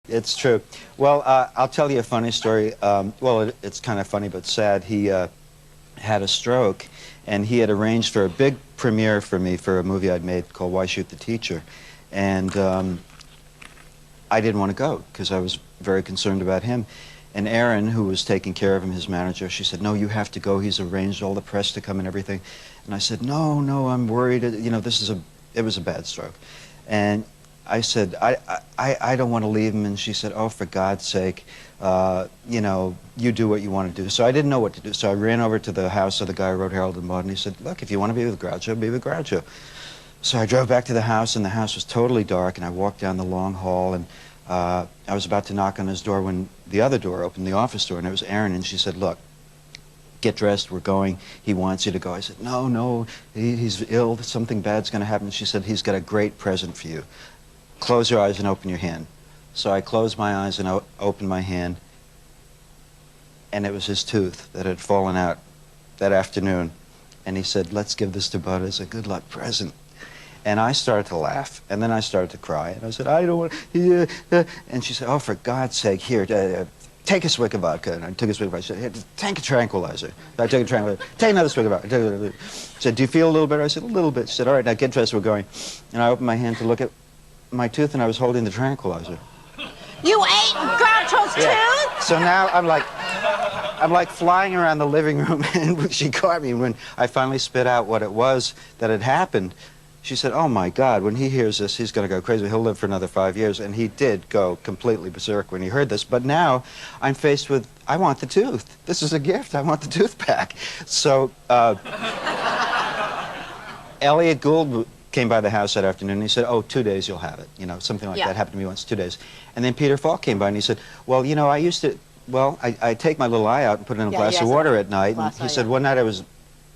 It's true. Well, I'll tell you a funny story. Well, it's kind of funny but sad. He had a stroke, and he had arranged for a big premiere for me for a movie I'd made called Why Shoot the Teacher. And I didn't want to go because I was very concerned about him. And Erin, who was taking care of him, his manager, she said, no, you have to go. He's arranged all the press to come and everything. And I said, no, I'm worried. You know, it was a bad stroke. And I said, I don't want to leave him. And she said, oh, for God's sake, you know, you do what you want to do. So I didn't know what to do. So I ran over to the house of the guy who wrote Harold and Maude, and he said, look, if you want to be with Groucho, be with Groucho. So I drove back to the house, and the house was totally dark, and I walked down the long hall, and I was about to knock on his door when the other door opened, the office door, and it was Erin, and she said, look, get dressed, we're going, he wants you to go. I said, no, he's ill, something bad's going to happen. She said, he's got a great present for you. Close your eyes and open your hand. So I closed my eyes and opened my hand, and it was his tooth that had fallen out that afternoon. And he said, let's give this to Bud as a good luck present. And I started to laugh, and then I started to cry. And I said, I don't want and she said, oh, for God's sake, here, take a swig of vodka. And I took a swig of vodka. She said, here, take a tranquilizer. I took a tranquilizer. Take another swig of vodka. She said, do you feel a little better? I said, a little bit. She said, all right, now get dressed, we're going. And I opened my hand to look at my tooth, and I was holding the tranquilizer. You ate Groucho's tooth? So now I'm like flying around the living room, and she caught me. When I finally spit out what it was that had happened, she said, oh my God, when he hears this, he's going to go crazy. He'll live for another 5 years. And he did go completely berserk when he heard this. But now I'm faced with, I want the tooth. This is a gift. I want the tooth back. So Elliot Gould came by the house that afternoon, and he said, oh, 2 days you'll have it. You know, something like that happened to me once, 2 days. And then Peter Falk came by, and he said, well, you know, I used to, well, I take my little eye out and put it in a glass of water at night. And he said, one night I was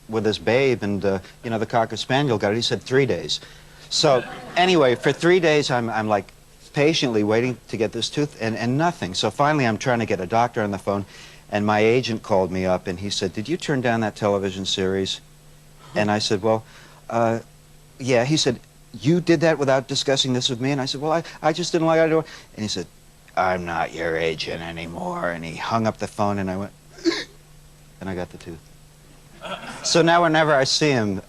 with this babe, and, you know, the Cocker Spaniel got it. He said 3 days. So anyway, for 3 days, I'm like patiently waiting to get this tooth, and nothing. So finally, I'm trying to get a doctor on the phone, and my agent called me up, and he said, did you turn down that television series? And I said, well, yeah. He said, you did that without discussing this with me? And I said, well, I just didn't like it. And he said, I'm not your agent anymore. And he hung up the phone, and I went, and I got the tooth. So now whenever I see him,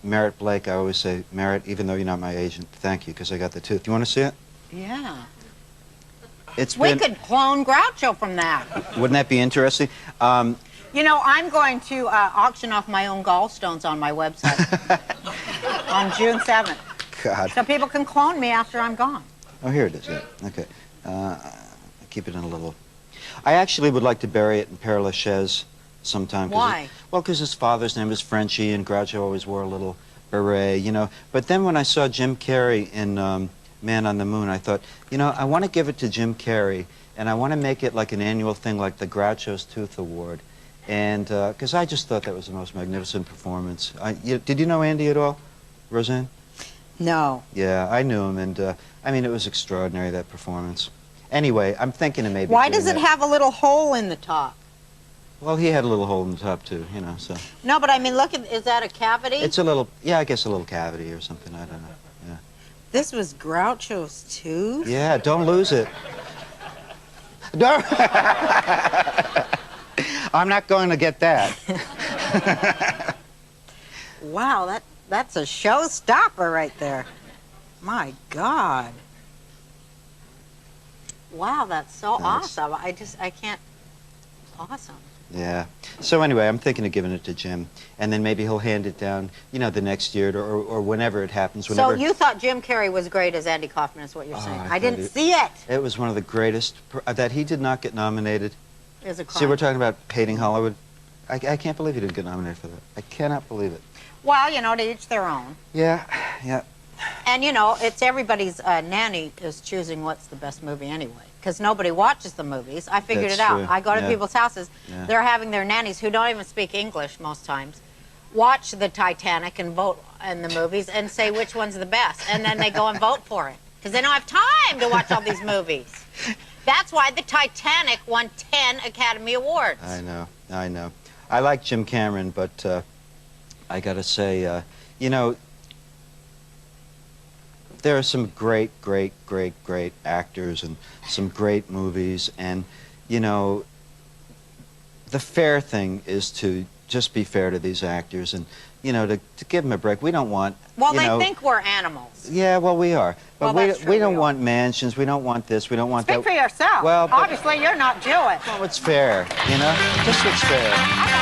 Merritt Blake, I always say, Merritt, even though you're not my agent, thank you, because I got the tooth. You want to see it? Yeah. We could clone Groucho from that. Wouldn't that be interesting? You know, I'm going to auction off my own gallstones on my website on June 7th. God. So people can clone me after I'm gone. Oh, here it is, yeah. Okay. Keep it in a little... I actually would like to bury it in Père Lachaise sometime. Why? Well, because his father's name was Frenchie, and Groucho always wore a little beret, you know. But then when I saw Jim Carrey in Man on the Moon, I thought, you know, I want to give it to Jim Carrey, and I want to make it like an annual thing, like the Groucho's Tooth Award. And because I just thought that was the most magnificent performance. Did you know Andy at all, Roseanne? No. Yeah, I knew him, and I mean, it was extraordinary, that performance. Anyway, I'm thinking of maybe... Why does it have a little hole in the top? Well, he had a little hole in the top, too, you know, so... No, but I mean, look, is that a cavity? It's a little, yeah, I guess a little cavity or something, I don't know, yeah. This was Groucho's tooth? Yeah, don't lose it. Don't... I'm not going to get that. Wow, that's a showstopper right there. My God. Wow, that's so awesome. I can't... Awesome. Yeah. So anyway, I'm thinking of giving it to Jim, and then maybe he'll hand it down, you know, the next year or whenever it happens. So you thought Jim Carrey was great as Andy Kaufman, is what you're saying? I didn't see it. It was one of the greatest. That he did not get nominated. Is a crime. See, we're talking about hating Hollywood. I can't believe he didn't get nominated for that. I cannot believe it. Well, you know, to each their own. Yeah, yeah. And, you know, it's everybody's nanny is choosing what's the best movie anyway. Because nobody watches the movies. I figured it out. I go to people's houses. They're having their nannies, who don't even speak English most times, watch the Titanic and vote in the movies and say which one's the best. And then they go and vote for it. Because they don't have time to watch all these movies. That's why the Titanic won 10 Academy Awards. I know, I know. I like Jim Cameron, but I got to say, you know, there are some great, great, great, great actors and some great movies, and, you know, the fair thing is to just be fair to these actors and, you know, to give them a break. We don't want, well, they think we're animals. Yeah, well, we are. But well, we don't want mansions. We don't want this. We don't want that. Speak for yourself. Well, obviously, you're not Jewish. Well, it's fair, you know? Just what's fair.